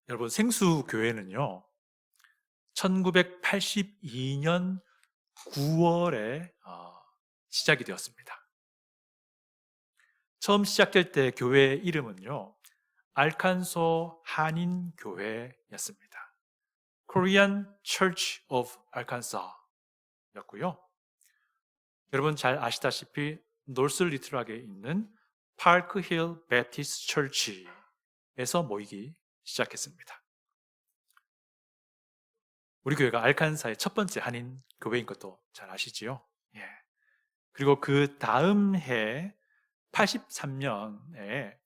여러분, 생수교회는요, 1982년 9월에 시작이 되었습니다. 처음 시작될 때 교회 이름은요, 알칸소 한인교회였습니다. Korean Church of Arkansas 였고요. 여러분 잘 아시다시피 노스리틀락에 있는 파크힐 베프티스트 처치에서 모이기 시작했습니다. 우리 교회가 알칸사의 첫 번째 한인 교회인 것도 잘 아시지요? 예. 그리고 그 다음 해 83년에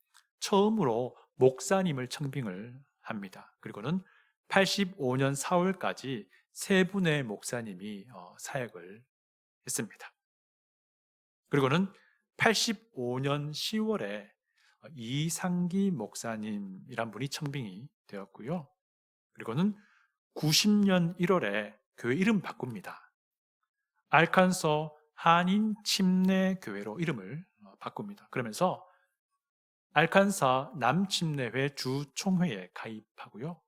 처음으로 목사님을 청빙을 합니다. 그리고는 85년 4월까지 세 분의 목사님이 사역을 했습니다. 그리고는 85년 10월에 이상기 목사님이란 분이 청빙이 되었고요. 그리고는 90년 1월에 교회 이름 바꿉니다. 알칸소 한인 침례교회로 이름을 바꿉니다. 그러면서 알칸사 남침례회 주총회에 가입하고요.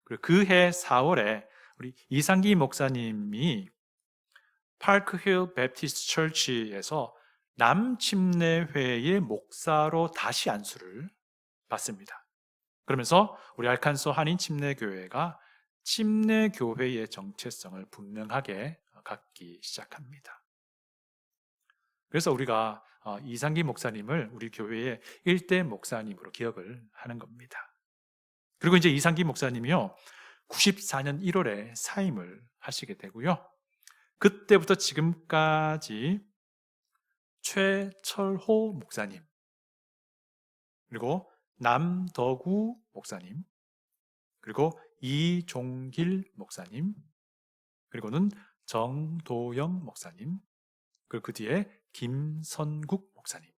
그리고 그해 4월에 우리 이상기 목사님이 파크힐 베프티스트 처치에서 남침례회의 목사로 다시 안수를 받습니다. 그러면서 우리 알칸소 한인 침례교회가 침례교회의 정체성을 분명하게 갖기 시작합니다. 그래서 우리가 이상기 목사님을 우리 교회의 일대 목사님으로 기억을 하는 겁니다. 그리고 이제 이상기 목사님이요, 94년 1월에 사임을 하시게 되고요. 그때부터 지금까지 최철호 목사님, 그리고 남덕우 목사님, 그리고 이종길 목사님, 그리고는 정도영 목사님, 그리고 그 뒤에 김선국 목사님,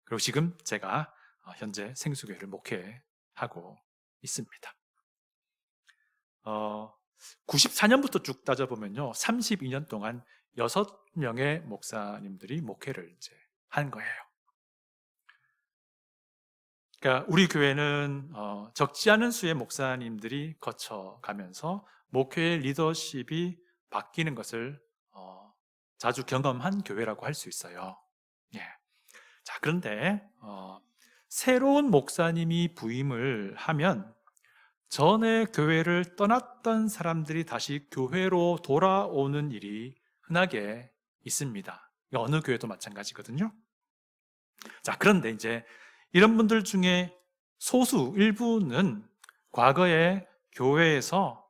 그리고 지금 제가 현재 생수교회를 목회하고 있습니다. 94년부터 쭉 따져보면요, 32년 동안 6명의 목사님들이 목회를 이제 한 거예요. 그러니까 우리 교회는 적지 않은 수의 목사님들이 거쳐가면서 목회의 리더십이 바뀌는 것을 자주 경험한 교회라고 할 수 있어요. 예. 자, 그런데 새로운 목사님이 부임을 하면 전에 교회를 떠났던 사람들이 다시 교회로 돌아오는 일이 흔하게 있습니다. 어느 교회도 마찬가지거든요. 자, 그런데 이제 이런 분들 중에 소수 일부는 과거에 교회에서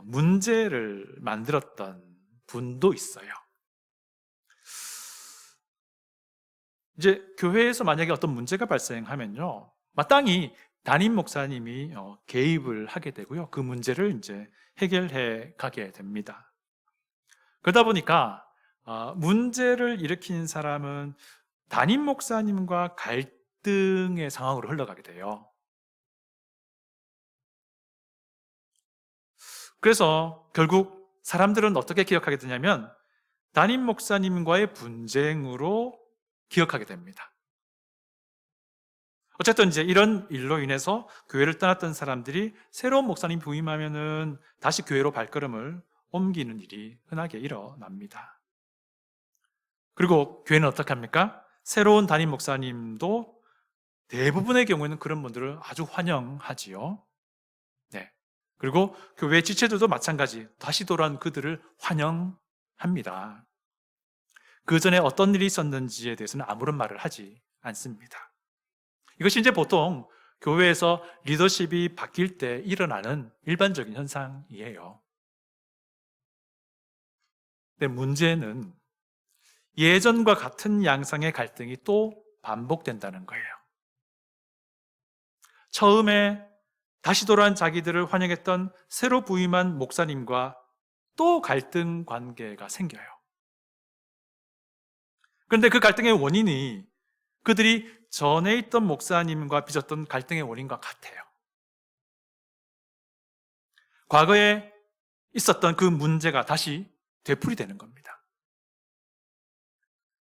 문제를 만들었던 분도 있어요. 이제 교회에서 만약에 어떤 문제가 발생하면요, 마땅히 담임 목사님이 개입을 하게 되고요. 그 문제를 이제 해결해 가게 됩니다. 그러다 보니까 문제를 일으킨 사람은 담임 목사님과 갈등의 상황으로 흘러가게 돼요. 그래서 결국 사람들은 어떻게 기억하게 되냐면 담임 목사님과의 분쟁으로 기억하게 됩니다. 어쨌든 이제 이런 일로 인해서 교회를 떠났던 사람들이 새로운 목사님 부임하면은 다시 교회로 발걸음을 옮기는 일이 흔하게 일어납니다. 그리고 교회는 어떻게 합니까? 새로운 담임 목사님도 대부분의 경우에는 그런 분들을 아주 환영하지요. 네. 그리고 교회 지체들도 마찬가지, 다시 돌아온 그들을 환영합니다. 그 전에 어떤 일이 있었는지에 대해서는 아무런 말을 하지 않습니다. 이것이 이제 보통 교회에서 리더십이 바뀔 때 일어나는 일반적인 현상이에요. 근데 문제는 예전과 같은 양상의 갈등이 또 반복된다는 거예요. 처음에 다시 돌아온 자기들을 환영했던 새로 부임한 목사님과 또 갈등 관계가 생겨요. 그런데 그 갈등의 원인이 그들이 전에 있던 목사님과 빚었던 갈등의 원인과 같아요. 과거에 있었던 그 문제가 다시 되풀이되는 겁니다.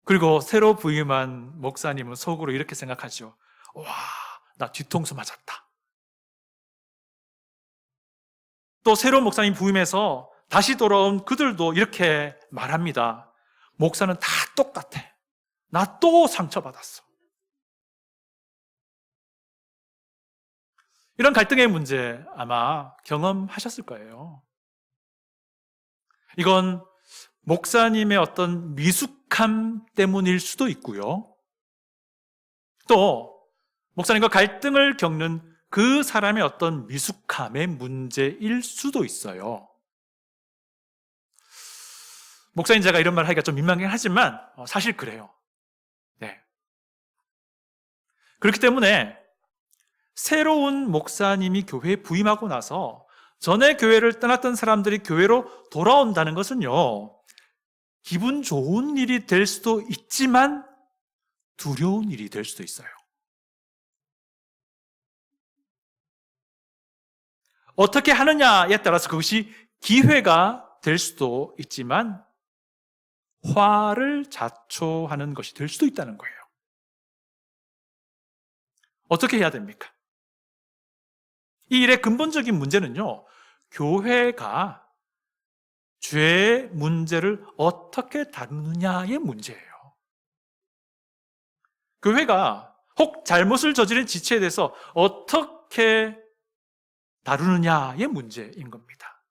그리고 새로 부임한 목사님은 속으로 이렇게 생각하죠. 와, 나 뒤통수 맞았다. 또 새로운 목사님 부임해서 다시 돌아온 그들도 이렇게 말합니다. 목사는 다 똑같아. 나 또 상처받았어. 이런 갈등의 문제 아마 경험하셨을 거예요. 이건 목사님의 어떤 미숙함 때문일 수도 있고요. 또 목사님과 갈등을 겪는 그 사람의 어떤 미숙함의 문제일 수도 있어요. 목사님 제가 이런 말 하기가 좀 민망하긴 하지만 사실 그래요. 네. 그렇기 때문에 새로운 목사님이 교회에 부임하고 나서 전에 교회를 떠났던 사람들이 교회로 돌아온다는 것은요, 기분 좋은 일이 될 수도 있지만 두려운 일이 될 수도 있어요. 어떻게 하느냐에 따라서 그것이 기회가 될 수도 있지만 화를 자초하는 것이 될 수도 있다는 거예요. 어떻게 해야 됩니까? 이 일의 근본적인 문제는요, 교회가 죄의 문제를 어떻게 다루느냐의 문제예요. 교회가 혹 잘못을 저지른 지체에 대해서 어떻게 다루느냐의 문제인 겁니다.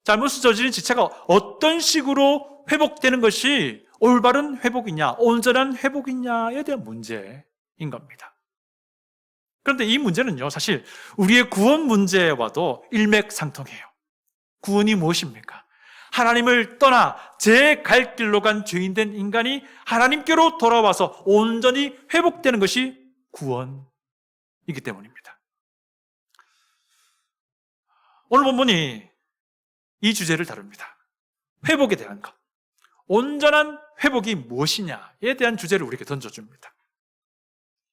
잘못을 저지른 지체가 어떤 식으로 회복되는 것이 올바른 회복이냐, 온전한 회복이냐에 대한 문제인 겁니다. 그런데 이 문제는요, 사실 우리의 구원 문제와도 일맥상통해요. 구원이 무엇입니까? 하나님을 떠나 제 갈 길로 간 죄인된 인간이 하나님께로 돌아와서 온전히 회복되는 것이 구원이기 때문입니다. 오늘 본문이 이 주제를 다룹니다. 회복에 대한 것. 온전한 회복이 무엇이냐에 대한 주제를 우리에게 던져줍니다.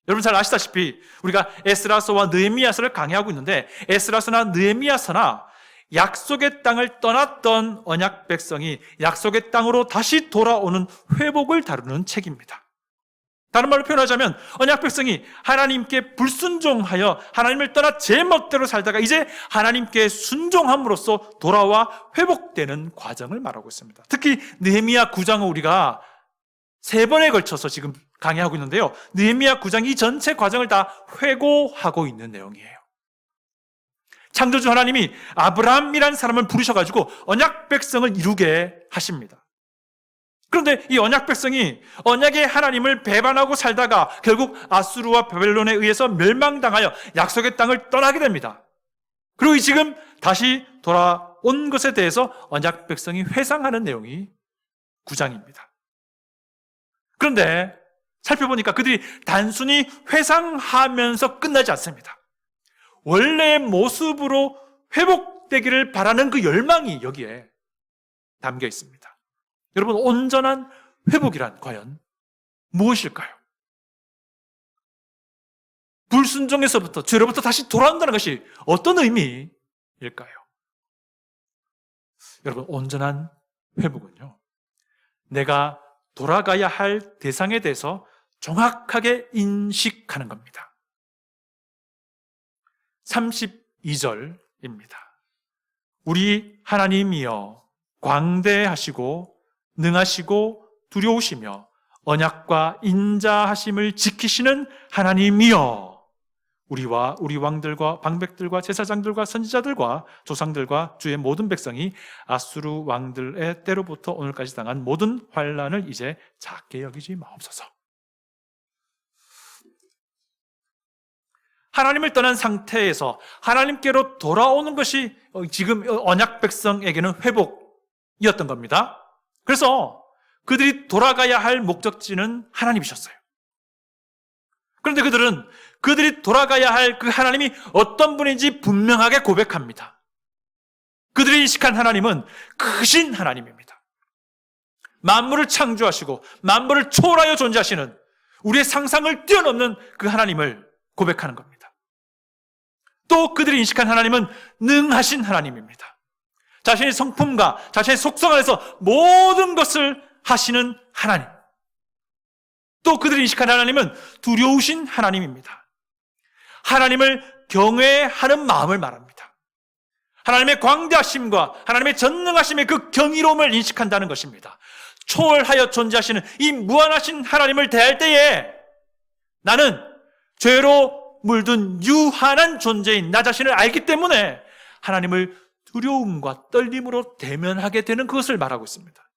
여러분 잘 아시다시피 우리가 에스라서와 느헤미야서를 강의하고 있는데, 에스라서나 느헤미야서나 약속의 땅을 떠났던 언약 백성이 약속의 땅으로 다시 돌아오는 회복을 다루는 책입니다. 다른 말로 표현하자면 언약 백성이 하나님께 불순종하여 하나님을 떠나 제 멋대로 살다가 이제 하나님께 순종함으로써 돌아와 회복되는 과정을 말하고 있습니다. 특히 느헤미야 9장을 우리가 3번에 걸쳐서 지금 강의하고 있는데요, 느헤미야 9장 이 전체 과정을 다 회고하고 있는 내용이에요. 창조주 하나님이 아브라함이라는 사람을 부르셔가지고 언약 백성을 이루게 하십니다. 그런데 이 언약 백성이 언약의 하나님을 배반하고 살다가 결국 아수르와 바벨론에 의해서 멸망당하여 약속의 땅을 떠나게 됩니다. 그리고 지금 다시 돌아온 것에 대해서 언약 백성이 회상하는 내용이 9장입니다. 그런데 살펴보니까 그들이 단순히 회상하면서 끝나지 않습니다. 원래의 모습으로 회복되기를 바라는 그 열망이 여기에 담겨 있습니다. 여러분, 온전한 회복이란 과연 무엇일까요? 불순종에서부터, 죄로부터 다시 돌아온다는 것이 어떤 의미일까요? 여러분, 온전한 회복은요, 내가 돌아가야 할 대상에 대해서 정확하게 인식하는 겁니다. 32절입니다. 우리 하나님이여 광대하시고 능하시고 두려우시며 언약과 인자하심을 지키시는 하나님이여, 우리와 우리 왕들과 방백들과 제사장들과 선지자들과 조상들과 주의 모든 백성이 아수르 왕들의 때로부터 오늘까지 당한 모든 환난을 이제 작게 여기지 마옵소서. 하나님을 떠난 상태에서 하나님께로 돌아오는 것이 지금 언약 백성에게는 회복이었던 겁니다. 그래서 그들이 돌아가야 할 목적지는 하나님이셨어요. 그런데 그들은 그들이 돌아가야 할 그 하나님이 어떤 분인지 분명하게 고백합니다. 그들이 인식한 하나님은 크신 하나님입니다. 만물을 창조하시고 만물을 초월하여 존재하시는, 우리의 상상을 뛰어넘는 그 하나님을 고백하는 겁니다. 또 그들이 인식한 하나님은 능하신 하나님입니다. 자신의 성품과 자신의 속성 안에서 모든 것을 하시는 하나님. 또 그들이 인식한 하나님은 두려우신 하나님입니다. 하나님을 경외하는 마음을 말합니다. 하나님의 광대하심과 하나님의 전능하심의 그 경이로움을 인식한다는 것입니다. 초월하여 존재하시는 이 무한하신 하나님을 대할 때에 나는 죄로 물든 유한한 존재인 나 자신을 알기 때문에 하나님을 두려움과 떨림으로 대면하게 되는 그것을 말하고 있습니다.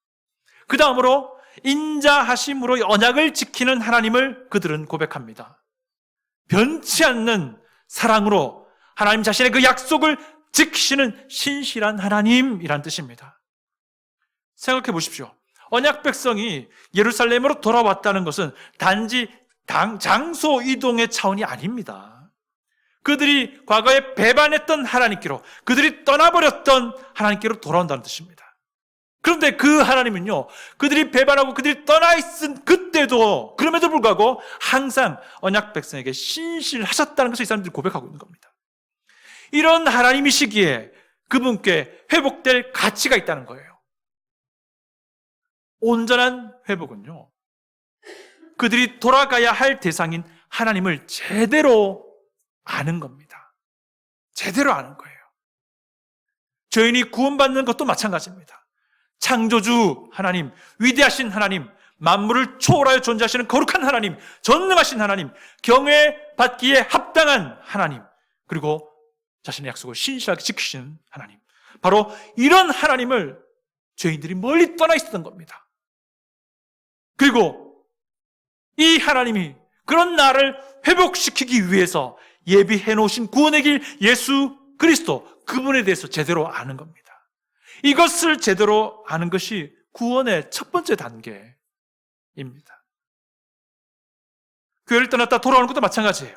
그 다음으로 인자하심으로 언약을 지키는 하나님을 그들은 고백합니다. 변치 않는 사랑으로 하나님 자신의 그 약속을 지키시는 신실한 하나님이란 뜻입니다. 생각해 보십시오. 언약 백성이 예루살렘으로 돌아왔다는 것은 단지 장소 이동의 차원이 아닙니다. 그들이 과거에 배반했던 하나님께로, 그들이 떠나버렸던 하나님께로 돌아온다는 뜻입니다. 그런데 그 하나님은요, 그들이 배반하고 그들이 떠나 있은 그때도 그럼에도 불구하고 항상 언약 백성에게 신실하셨다는 것을 이 사람들이 고백하고 있는 겁니다. 이런 하나님이시기에 그분께 회복될 가치가 있다는 거예요. 온전한 회복은요, 그들이 돌아가야 할 대상인 하나님을 제대로 아는 겁니다. 제대로 아는 거예요. 죄인이 구원받는 것도 마찬가지입니다. 창조주 하나님, 위대하신 하나님, 만물을 초월하여 존재하시는 거룩한 하나님, 전능하신 하나님, 경외받기에 합당한 하나님, 그리고 자신의 약속을 신실하게 지키시는 하나님, 바로 이런 하나님을 죄인들이 멀리 떠나 있었던 겁니다. 그리고 이 하나님이 그런 나를 회복시키기 위해서 예비해 놓으신 구원의 길 예수 그리스도, 그분에 대해서 제대로 아는 겁니다. 이것을 제대로 아는 것이 구원의 첫 번째 단계입니다. 교회를 떠났다 돌아오는 것도 마찬가지예요.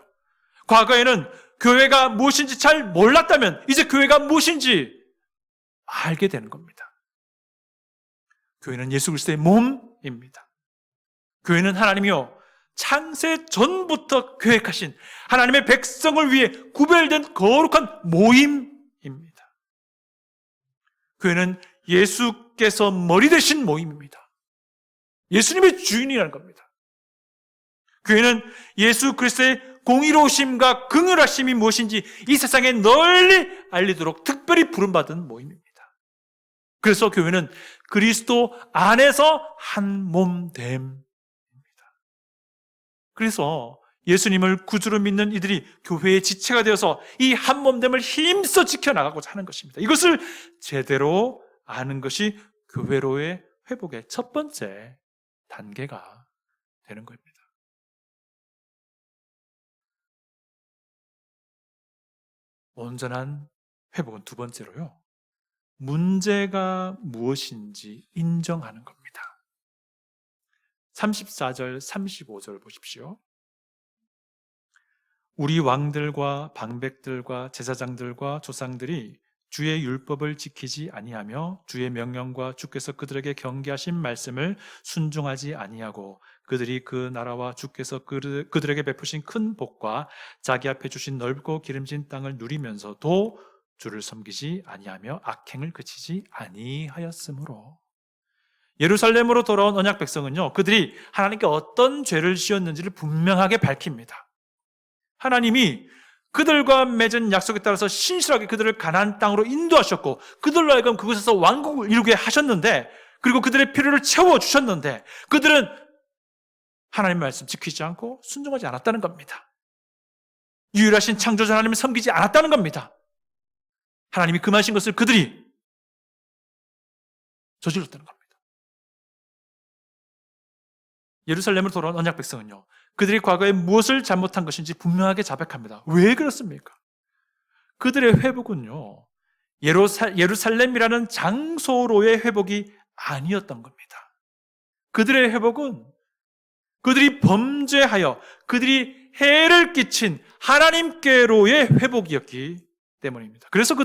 과거에는 교회가 무엇인지 잘 몰랐다면 이제 교회가 무엇인지 알게 되는 겁니다. 교회는 예수 그리스도의 몸입니다. 교회는 하나님이요, 창세 전부터 계획하신 하나님의 백성을 위해 구별된 거룩한 모임입니다. 교회는 예수께서 머리 되신 모임입니다. 예수님의 주인이라는 겁니다. 교회는 예수 그리스도의 공의로우심과 긍휼하심이 무엇인지 이 세상에 널리 알리도록 특별히 부름받은 모임입니다. 그래서 교회는 그리스도 안에서 한 몸됨입니다. 그래서 예수님을 구주로 믿는 이들이 교회의 지체가 되어서 이 한 몸됨을 힘써 지켜나가고자 하는 것입니다. 이것을 제대로 아는 것이 교회로의 회복의 첫 번째 단계가 되는 겁니다. 온전한 회복은 두 번째로요, 문제가 무엇인지 인정하는 겁니다. 34절, 35절 보십시오. 우리 왕들과 방백들과 제사장들과 조상들이 주의 율법을 지키지 아니하며 주의 명령과 주께서 그들에게 경계하신 말씀을 순종하지 아니하고 그들이 그 나라와 주께서 그들에게 베푸신 큰 복과 자기 앞에 주신 넓고 기름진 땅을 누리면서도 주를 섬기지 아니하며 악행을 그치지 아니하였으므로. 예루살렘으로 돌아온 언약 백성은요, 그들이 하나님께 어떤 죄를 지었는지를 분명하게 밝힙니다. 하나님이 그들과 맺은 약속에 따라서 신실하게 그들을 가나안 땅으로 인도하셨고 그들로 하여금 그곳에서 왕국을 이루게 하셨는데, 그리고 그들의 필요를 채워주셨는데 그들은 하나님의 말씀 지키지 않고 순종하지 않았다는 겁니다. 유일하신 창조자 하나님을 섬기지 않았다는 겁니다. 하나님이 금하신 것을 그들이 저질렀다는 겁니다. 예루살렘으로 돌아온 언약 백성은요, 그들이 과거에 무엇을 잘못한 것인지 분명하게 자백합니다. 왜 그렇습니까? 그들의 회복은요, 예루살렘이라는 장소로의 회복이 아니었던 겁니다. 그들의 회복은 그들이 범죄하여 그들이 해를 끼친 하나님께로의 회복이었기 때문입니다. 그래서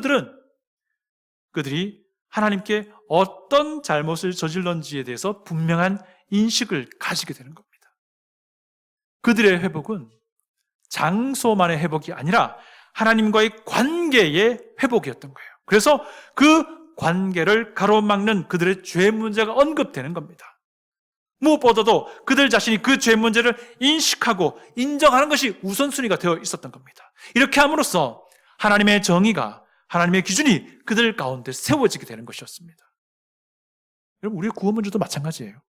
그들이 하나님께 어떤 잘못을 저질렀는지에 대해서 분명한 인식을 가지게 되는 겁니다. 그들의 회복은 장소만의 회복이 아니라 하나님과의 관계의 회복이었던 거예요. 그래서 그 관계를 가로막는 그들의 죄 문제가 언급되는 겁니다. 무엇보다도 그들 자신이 그 죄 문제를 인식하고 인정하는 것이 우선순위가 되어 있었던 겁니다. 이렇게 함으로써 하나님의 정의가, 하나님의 기준이 그들 가운데 세워지게 되는 것이었습니다. 여러분, 우리의 구원 문제도 마찬가지예요.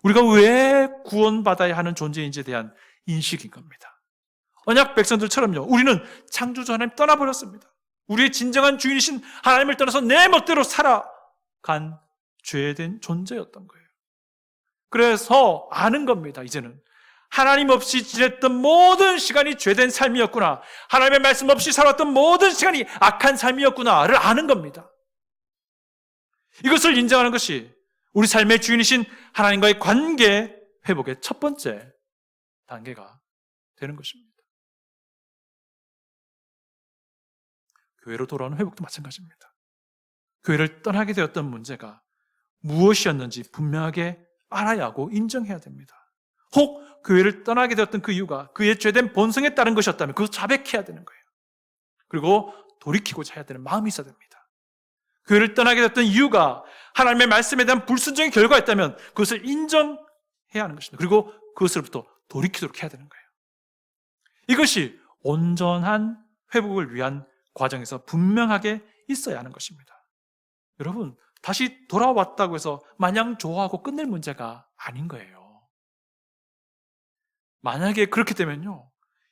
우리가 왜 구원받아야 하는 존재인지에 대한 인식인 겁니다. 언약 백성들처럼요, 우리는 창조주 하나님 떠나버렸습니다. 우리의 진정한 주인이신 하나님을 떠나서 내 멋대로 살아간 죄된 존재였던 거예요. 그래서 아는 겁니다. 이제는 하나님 없이 지냈던 모든 시간이 죄된 삶이었구나, 하나님의 말씀 없이 살았던 모든 시간이 악한 삶이었구나를 아는 겁니다. 이것을 인정하는 것이 우리 삶의 주인이신 하나님과의 관계 회복의 첫 번째 단계가 되는 것입니다. 교회로 돌아오는 회복도 마찬가지입니다. 교회를 떠나게 되었던 문제가 무엇이었는지 분명하게 알아야 하고 인정해야 됩니다. 혹 교회를 떠나게 되었던 그 이유가 그의 죄된 본성에 따른 것이었다면 그것을 자백해야 되는 거예요. 그리고 돌이키고자 해야 되는 마음이 있어야 됩니다. 교회를 떠나게 됐던 이유가 하나님의 말씀에 대한 불순종의 결과였다면 그것을 인정해야 하는 것입니다. 그리고 그것으로부터 돌이키도록 해야 되는 거예요. 이것이 온전한 회복을 위한 과정에서 분명하게 있어야 하는 것입니다. 여러분, 다시 돌아왔다고 해서 마냥 좋아하고 끝낼 문제가 아닌 거예요. 만약에 그렇게 되면요,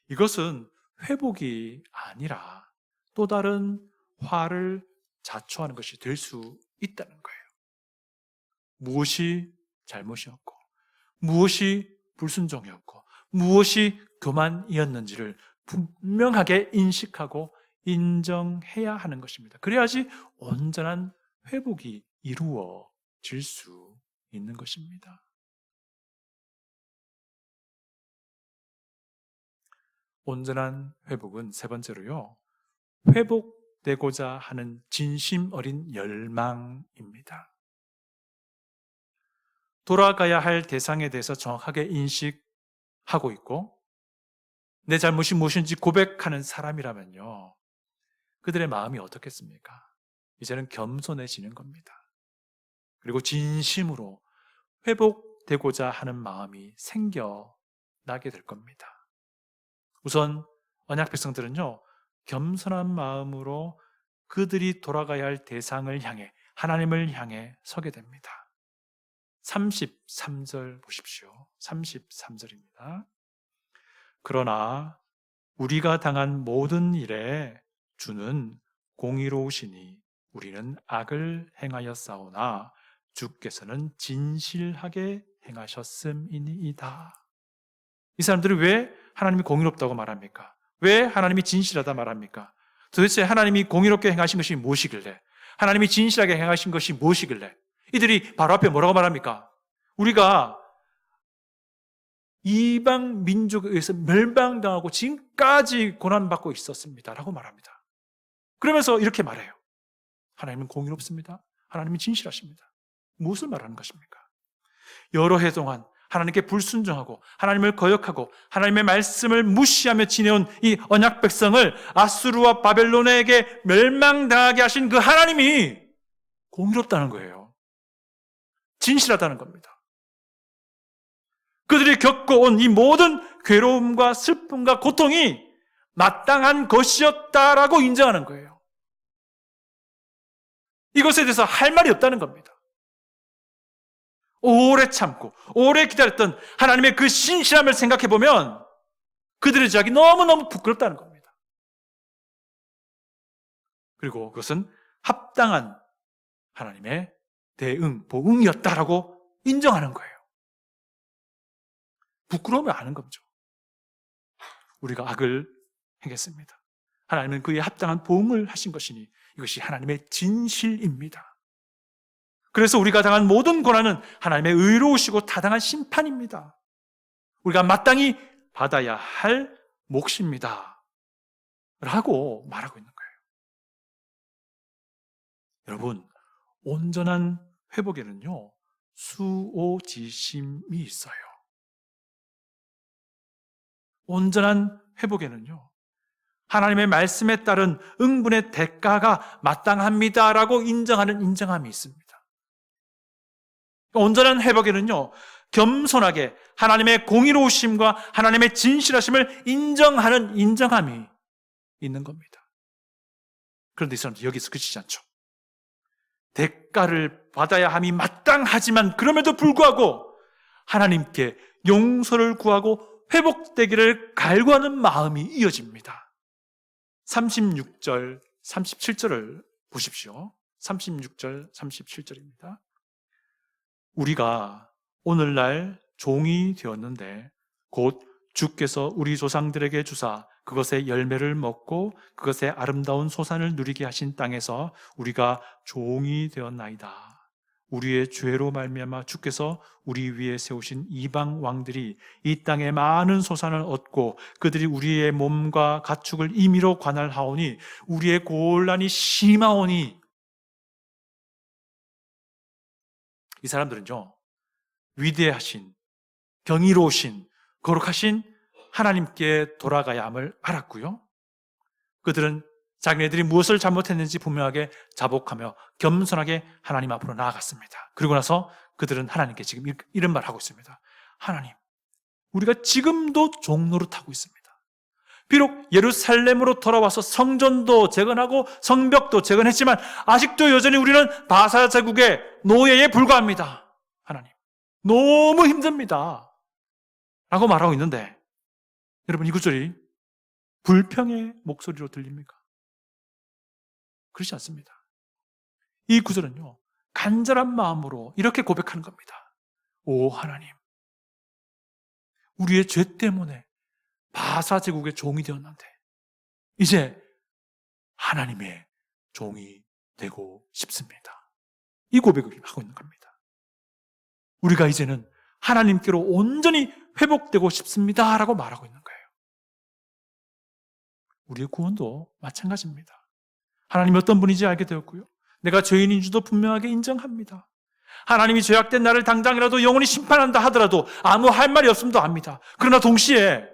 이것은 회복이 아니라 또 다른 화를 자초하는 것이 될 수 있다는 거예요. 무엇이 잘못이었고, 무엇이 불순종이었고, 무엇이 교만이었는지를 분명하게 인식하고 인정해야 하는 것입니다. 그래야지 온전한 회복이 이루어질 수 있는 것입니다. 온전한 회복은 세 번째로요, 회복되고자 하는 진심 어린 열망입니다. 돌아가야 할 대상에 대해서 정확하게 인식하고 있고 내 잘못이 무엇인지 고백하는 사람이라면요, 그들의 마음이 어떻겠습니까? 이제는 겸손해지는 겁니다. 그리고 진심으로 회복되고자 하는 마음이 생겨나게 될 겁니다. 우선 언약 백성들은요, 겸손한 마음으로 그들이 돌아가야 할 대상을 향해, 하나님을 향해 서게 됩니다. 33절 보십시오. 33절입니다. 그러나 우리가 당한 모든 일에 주는 공의로우시니 우리는 악을 행하였사오나 주께서는 진실하게 행하셨음이니이다. 이 사람들이 왜 하나님이 공의롭다고 말합니까? 왜 하나님이 진실하다 말합니까? 도대체 하나님이 공의롭게 행하신 것이 무엇이길래, 하나님이 진실하게 행하신 것이 무엇이길래 이들이 바로 앞에 뭐라고 말합니까? 우리가 이방 민족에 의해서 멸망당하고 지금까지 고난받고 있었습니다 라고 말합니다. 그러면서 이렇게 말해요. 하나님은 공의롭습니다. 하나님은 진실하십니다. 무엇을 말하는 것입니까? 여러 해 동안 하나님께 불순종하고 하나님을 거역하고 하나님의 말씀을 무시하며 지내온 이 언약 백성을 아수르와 바벨론에게 멸망당하게 하신 그 하나님이 공의롭다는 거예요. 진실하다는 겁니다. 그들이 겪어온 이 모든 괴로움과 슬픔과 고통이 마땅한 것이었다라고 인정하는 거예요. 이것에 대해서 할 말이 없다는 겁니다. 오래 참고 오래 기다렸던 하나님의 그 신실함을 생각해 보면 그들의 죄악이 너무너무 부끄럽다는 겁니다. 그리고 그것은 합당한 하나님의 대응, 보응이었다라고 인정하는 거예요. 부끄러움을 아는 거죠. 우리가 악을 행했습니다. 하나님은 그에 합당한 보응을 하신 것이니 이것이 하나님의 진실입니다. 그래서 우리가 당한 모든 고난은 하나님의 의로우시고 타당한 심판입니다. 우리가 마땅히 받아야 할 몫입니다 라고 말하고 있는 거예요. 여러분, 온전한 회복에는요, 수오지심이 있어요. 온전한 회복에는요, 하나님의 말씀에 따른 응분의 대가가 마땅합니다라고 인정하는 인정함이 있습니다. 온전한 회복에는요, 겸손하게 하나님의 공의로우심과 하나님의 진실하심을 인정하는 인정함이 있는 겁니다. 그런데 이 사람들 여기서 그치지 않죠. 대가를 받아야 함이 마땅하지만 그럼에도 불구하고 하나님께 용서를 구하고 회복되기를 갈구하는 마음이 이어집니다. 36절, 37절을 보십시오. 36절, 37절입니다. 우리가 오늘날 종이 되었는데 곧 주께서 우리 조상들에게 주사 그것의 열매를 먹고 그것의 아름다운 소산을 누리게 하신 땅에서 우리가 종이 되었나이다. 우리의 죄로 말미암아 주께서 우리 위에 세우신 이방 왕들이 이 땅에 많은 소산을 얻고 그들이 우리의 몸과 가축을 임의로 관할하오니 우리의 곤란이 심하오니. 이 사람들은요, 위대하신, 경이로우신, 거룩하신 하나님께 돌아가야 함을 알았고요. 그들은 자기네들이 무엇을 잘못했는지 분명하게 자복하며 겸손하게 하나님 앞으로 나아갔습니다. 그리고 나서 그들은 하나님께 지금 이런 말을 하고 있습니다. 하나님, 우리가 지금도 종노릇하고 있습니다. 비록 예루살렘으로 돌아와서 성전도 재건하고 성벽도 재건했지만 아직도 여전히 우리는 바사 제국의 노예에 불과합니다. 하나님, 너무 힘듭니다. 라고 말하고 있는데 여러분, 이 구절이 불평의 목소리로 들립니까? 그렇지 않습니다. 이 구절은요, 간절한 마음으로 이렇게 고백하는 겁니다. 오 하나님, 우리의 죄 때문에 바사 제국의 종이 되었는데 이제 하나님의 종이 되고 싶습니다. 이 고백을 하고 있는 겁니다. 우리가 이제는 하나님께로 온전히 회복되고 싶습니다 라고 말하고 있는 거예요. 우리의 구원도 마찬가지입니다. 하나님이 어떤 분인지 알게 되었고요, 내가 죄인인 줄도 분명하게 인정합니다. 하나님이 죄악된 나를 당장이라도 영원히 심판한다 하더라도 아무 할 말이 없음도 압니다. 그러나 동시에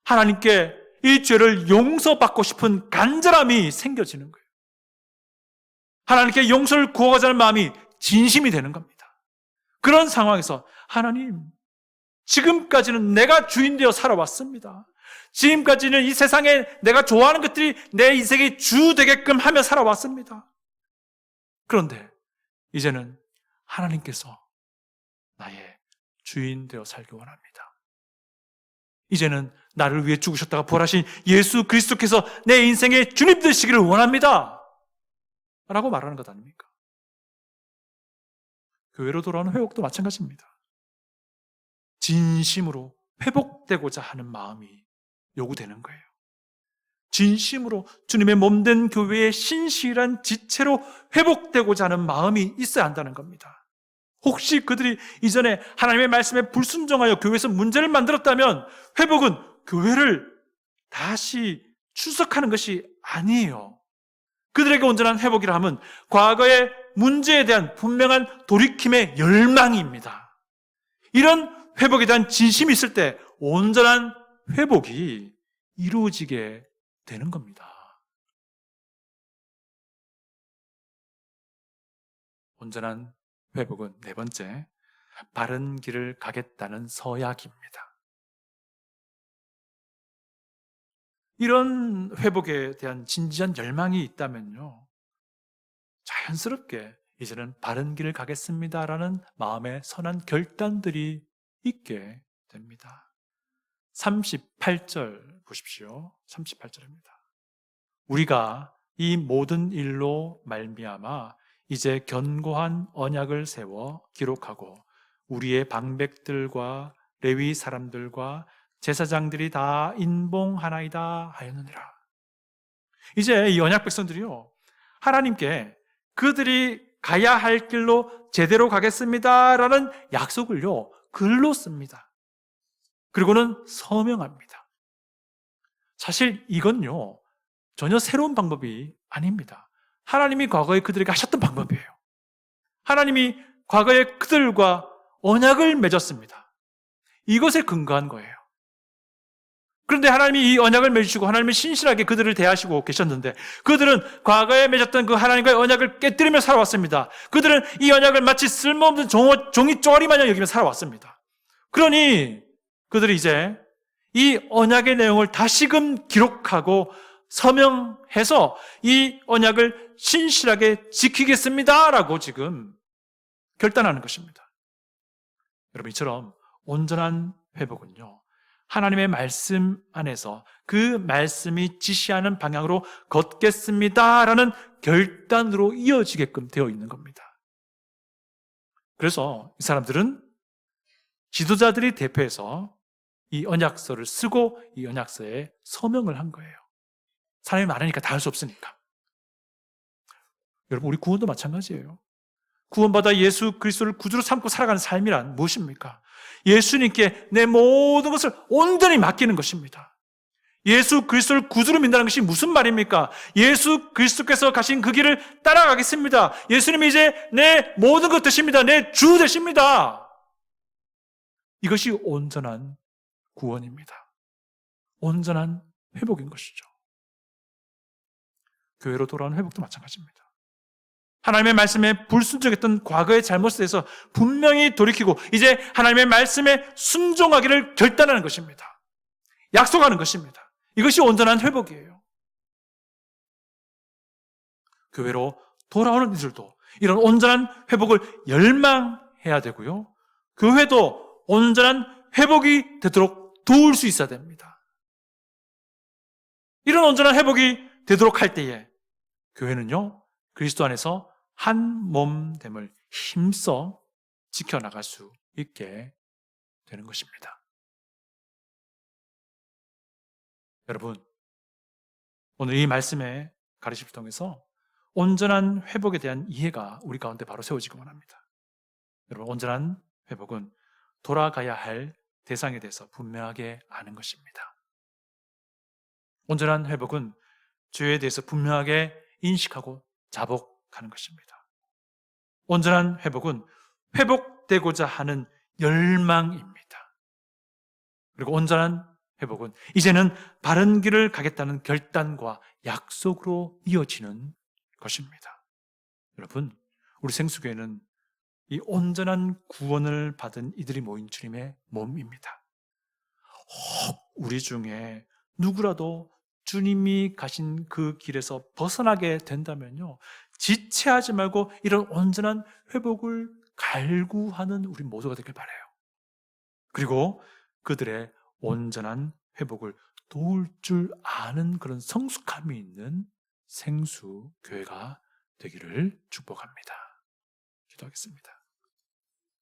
하나님께 이 죄를 용서받고 싶은 간절함이 생겨지는 거예요. 하나님께 용서를 구하자는 마음이 진심이 되는 겁니다. 그런 상황에서 하나님, 지금까지는 내가 주인 되어 살아왔습니다. 지금까지는 이 세상에 내가 좋아하는 것들이 내 인생의 주 되게끔 하며 살아왔습니다. 그런데 이제는 하나님께서 나의 주인 되어 살기 원합니다. 이제는 나를 위해 죽으셨다가 부활하신 예수 그리스도께서 내 인생의 주님 되시기를 원합니다 라고 말하는 것 아닙니까? 교회로 돌아오는 회복도 마찬가지입니다. 진심으로 회복되고자 하는 마음이 요구되는 거예요. 진심으로 주님의 몸된 교회의 신실한 지체로 회복되고자 하는 마음이 있어야 한다는 겁니다. 혹시 그들이 이전에 하나님의 말씀에 불순종하여 교회에서 문제를 만들었다면 회복은 교회를 다시 출석하는 것이 아니에요. 그들에게 온전한 회복이라 하면 과거의 문제에 대한 분명한 돌이킴의 열망입니다. 이런 회복에 대한 진심이 있을 때 온전한 회복이 이루어지게 되는 겁니다. 온전한 회복은 네 번째, 바른 길을 가겠다는 서약입니다. 이런 회복에 대한 진지한 열망이 있다면요, 자연스럽게 이제는 바른 길을 가겠습니다라는 마음의 선한 결단들이 있게 됩니다. 38절 보십시오. 38절입니다. 우리가 이 모든 일로 말미암아 이제 견고한 언약을 세워 기록하고 우리의 방백들과 레위 사람들과 제사장들이 다 인봉하나이다 하였느니라. 이제 이 언약 백성들이요, 하나님께 그들이 가야 할 길로 제대로 가겠습니다라는 약속을요 글로 씁니다. 그리고는 서명합니다. 사실 이건요 전혀 새로운 방법이 아닙니다. 하나님이 과거에 그들에게 하셨던 방법이에요. 하나님이 과거에 그들과 언약을 맺었습니다. 이것에 근거한 거예요. 그런데 하나님이 이 언약을 맺으시고 하나님이 신실하게 그들을 대하시고 계셨는데 그들은 과거에 맺었던 그 하나님과의 언약을 깨뜨리며 살아왔습니다. 그들은 이 언약을 마치 쓸모없는 종이 쪼가리마냥 여기며 살아왔습니다. 그러니 그들이 이제 이 언약의 내용을 다시금 기록하고 서명해서 이 언약을 신실하게 지키겠습니다라고 지금 결단하는 것입니다. 여러분, 이처럼 온전한 회복은요, 하나님의 말씀 안에서 그 말씀이 지시하는 방향으로 걷겠습니다라는 결단으로 이어지게끔 되어 있는 겁니다. 그래서 이 사람들은 지도자들이 대표해서 이 언약서를 쓰고 이 언약서에 서명을 한 거예요. 사람이 많으니까 다 할 수 없으니까. 여러분, 우리 구원도 마찬가지예요. 구원받아 예수 그리스도를 구주로 삼고 살아가는 삶이란 무엇입니까? 예수님께 내 모든 것을 온전히 맡기는 것입니다. 예수 그리스도를 구주로 믿는다는 것이 무슨 말입니까? 예수 그리스도께서 가신 그 길을 따라가겠습니다. 예수님이 이제 내 모든 것 되십니다. 내 주 되십니다. 이것이 온전한 구원입니다. 온전한 회복인 것이죠. 교회로 돌아오는 회복도 마찬가지입니다. 하나님의 말씀에 불순종했던 과거의 잘못에 대해서 분명히 돌이키고 이제 하나님의 말씀에 순종하기를 결단하는 것입니다. 약속하는 것입니다. 이것이 온전한 회복이에요. 교회로 돌아오는 이들도 이런 온전한 회복을 열망해야 되고요. 교회도 온전한 회복이 되도록 도울 수 있어야 됩니다. 이런 온전한 회복이 되도록 할 때에 교회는요, 그리스도 안에서 한 몸됨을 힘써 지켜나갈 수 있게 되는 것입니다. 여러분, 오늘 이 말씀의 가르침을 통해서 온전한 회복에 대한 이해가 우리 가운데 바로 세워지기 원합니다. 여러분, 온전한 회복은 돌아가야 할 대상에 대해서 분명하게 아는 것입니다. 온전한 회복은 죄에 대해서 분명하게 인식하고 자복하는 것입니다. 온전한 회복은 회복되고자 하는 열망입니다. 그리고 온전한 회복은 이제는 바른 길을 가겠다는 결단과 약속으로 이어지는 것입니다. 여러분, 우리 생수교회는 이 온전한 구원을 받은 이들이 모인 주님의 몸입니다. 혹 우리 중에 누구라도 주님이 가신 그 길에서 벗어나게 된다면요, 지체하지 말고 이런 온전한 회복을 갈구하는 우리 모두가 되길 바라요. 그리고 그들의 온전한 회복을 도울 줄 아는 그런 성숙함이 있는 생수교회가 되기를 축복합니다. 기도하겠습니다.